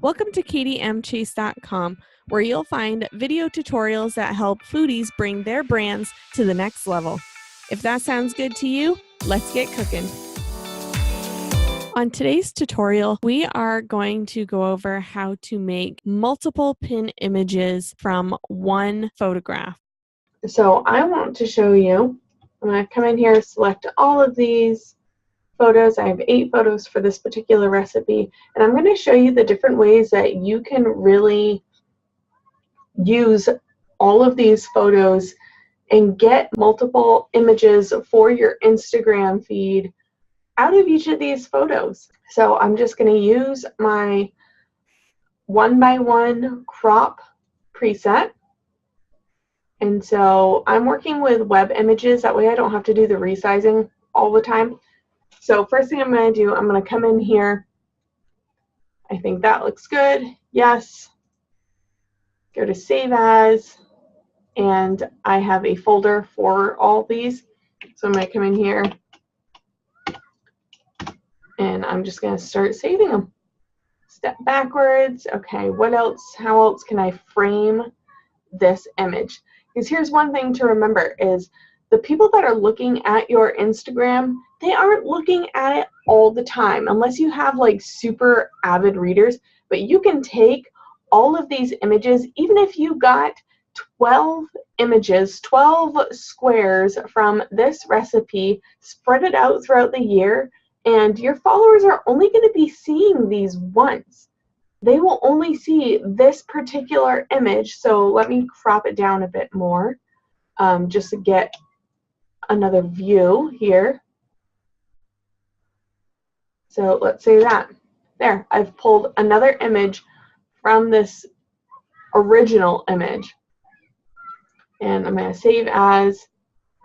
Welcome to KatieMChase.com, where you'll find video tutorials that help foodies bring their brands to the next level. If that sounds good to you, let's get cooking. On today's tutorial, we are going to go over how to make multiple pin images from one photograph. So I want to show you, I'm going to come in here, select all of these photos. I have 8 photos for this particular recipe, and I'm going to show you the different ways that you can really use all of these photos and get multiple images for your Instagram feed out of each of these photos. So I'm just going to use my 1x1 crop preset. And so I'm working with web images, that way I don't have to do the resizing all the time. So first thing I'm going to do, I'm going to come in here. I think that looks good. Yes. Go to Save As. And I have a folder for all these. So I'm going to come in here. And I'm just going to start saving them. Step backwards. Okay, what else? How else can I frame this image? Because here's one thing to remember is the people that are looking at your Instagram, they aren't looking at it all the time unless you have like super avid readers. But you can take all of these images, even if you got 12 images, 12 squares from this recipe, spread it out throughout the year, and your followers are only going to be seeing these once. They will only see this particular image. So let me crop it down a bit more just to get another view here. So let's say that. There, I've pulled another image from this original image. And I'm going to save as.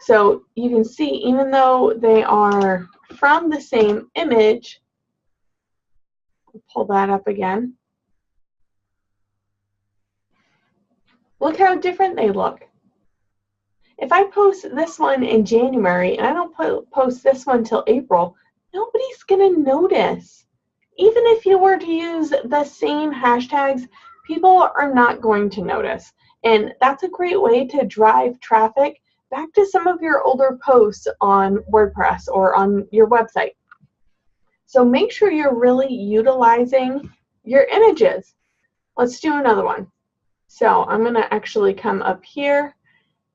So you can see, even though they are from the same image, I'll pull that up again. Look how different they look. If I post this one in January and I don't post this one till April, nobody's going to notice. Even if you were to use the same hashtags, people are not going to notice. And that's a great way to drive traffic back to some of your older posts on WordPress or on your website. So make sure you're really utilizing your images. Let's do another one. So I'm going to actually come up here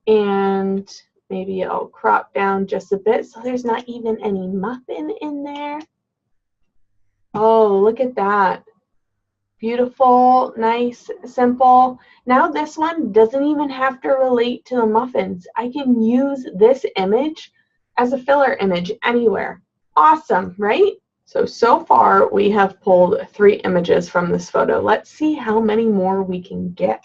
and maybe I'll crop down just a bit so there's not even any muffin in there. Oh, look at that. Beautiful, nice, simple. Now this one doesn't even have to relate to the muffins. I can use this image as a filler image anywhere. Awesome, right? So far we have pulled 3 images from this photo. Let's see how many more we can get.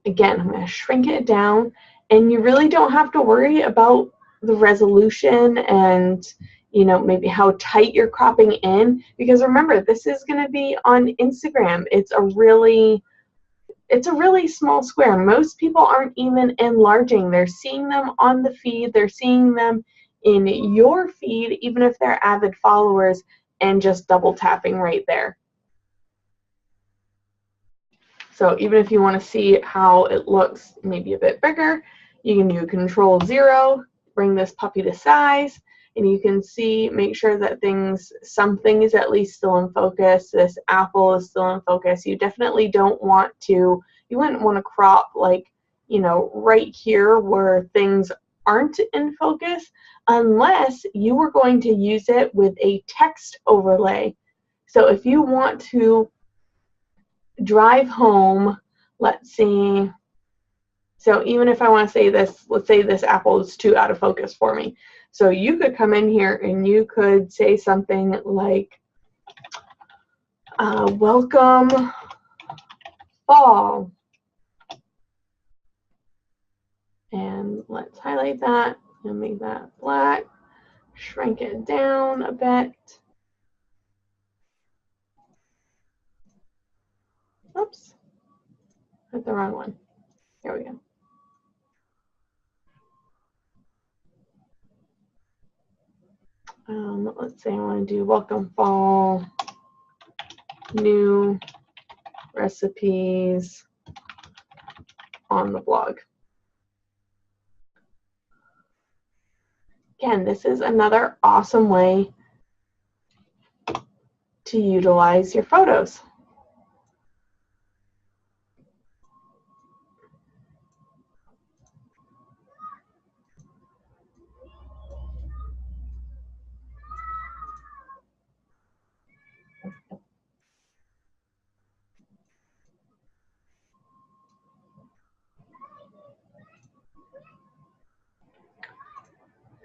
Again, I'm going to shrink it down, and you really don't have to worry about the resolution and maybe how tight you're cropping in, because remember, this is going to be on Instagram. It's a really small square. Most people aren't even enlarging. They're seeing them on the feed. They're seeing them in your feed, even if they're avid followers, and just double tapping right there. So even if you want to see how it looks maybe a bit bigger, you can do Control-0, bring this puppy to size, and you can see, make sure that something is at least still in focus. This apple is still in focus. You definitely don't want to, you wouldn't want to crop like, right here where things aren't in focus unless you were going to use it with a text overlay. So if you want to drive home, let's see, so even if I want to say this, let's say this apple is too out of focus for me. So you could come in here and you could say something like, welcome fall. And let's highlight that and make that black, shrink it down a bit. Oops, hit the wrong one. Here we go. Let's say I want to do welcome fall new recipes on the blog. Again, this is another awesome way to utilize your photos.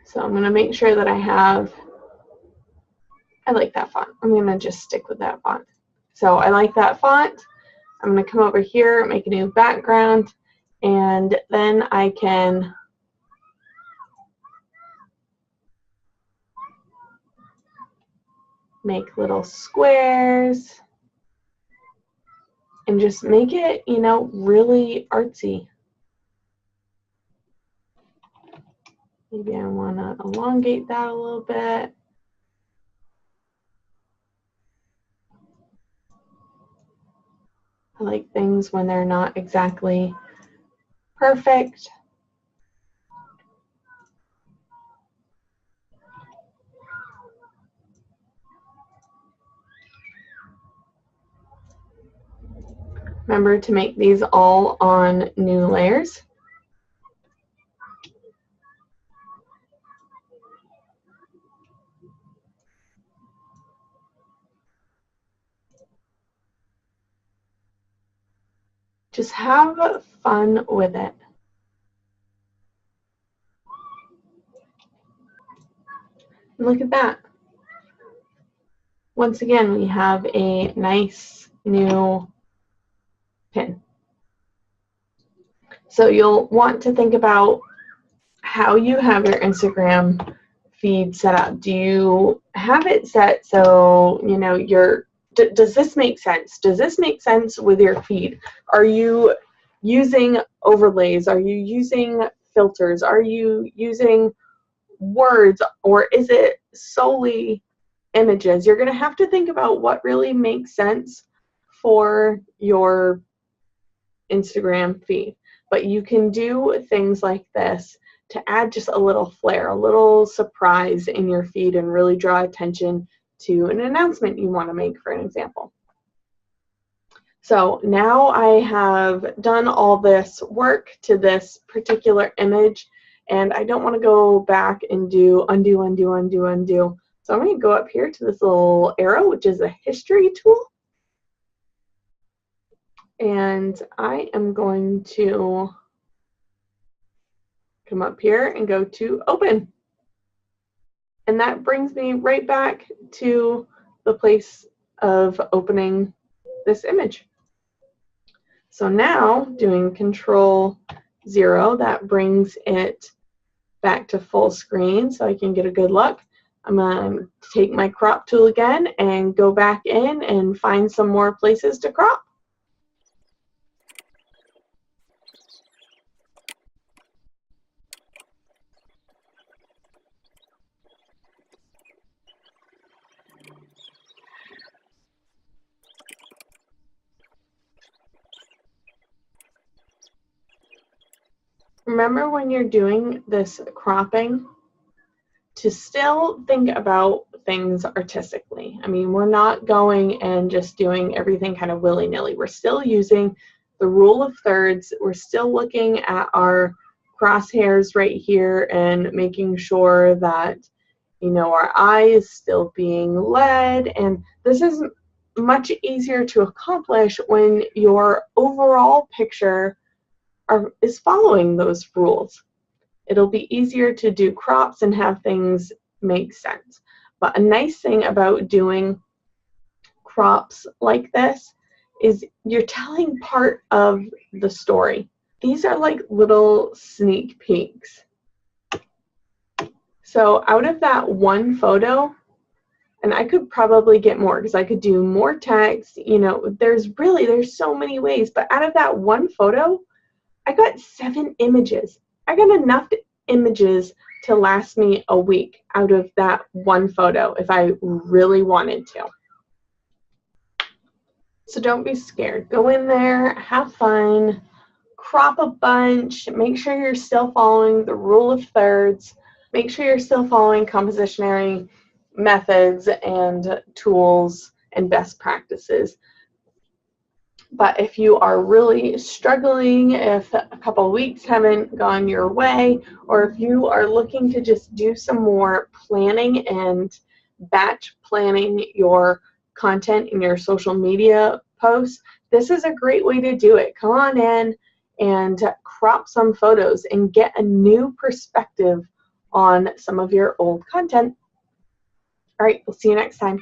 So I'm going to make sure that I like that font. I'm going to just stick with that font. So I like that font. I'm going to come over here, make a new background, and then I can make little squares and just make it, you know, really artsy. Maybe I want to elongate that a little bit. I like things when they're not exactly perfect. Remember to make these all on new layers. Just have fun with it. And look at that. Once again, we have a nice new pin. So you'll want to think about how you have your Instagram feed set up. Do you have it set so, you know, does this make sense? Does this make sense with your feed? Are you using overlays? Are you using filters? Are you using words? Or is it solely images? You're going to have to think about what really makes sense for your Instagram feed. But you can do things like this to add just a little flair, a little surprise in your feed and really draw attention to an announcement you want to make, for an example. So now I have done all this work to this particular image, and I don't want to go back and do undo, undo, undo, undo. So I'm going to go up here to this little arrow, which is a history tool. And I am going to come up here and go to open. And that brings me right back to the place of opening this image. So now doing Control-0, that brings it back to full screen so I can get a good look. I'm going to take my crop tool again and go back in and find some more places to crop. Remember when you're doing this cropping to still think about things artistically. I mean, we're not going and just doing everything kind of willy-nilly. We're still using the rule of thirds. We're still looking at our crosshairs right here and making sure that, you know, our eye is still being led. And this is much easier to accomplish when your overall picture is following those rules. It'll be easier to do crops and have things make sense. But a nice thing about doing crops like this is you're telling part of the story. These are like little sneak peeks. So out of that one photo, and I could probably get more because I could do more text, you know, there's so many ways, but out of that one photo, I got 7 images. I got enough images to last me a week out of that one photo if I really wanted to. So don't be scared. Go in there, have fun, crop a bunch, make sure you're still following the rule of thirds, make sure you're still following compositionary methods and tools and best practices. But if you are really struggling, if a couple of weeks haven't gone your way, or if you are looking to just do some more planning and batch planning your content in your social media posts, this is a great way to do it. Come on in and crop some photos and get a new perspective on some of your old content. All right, we'll see you next time.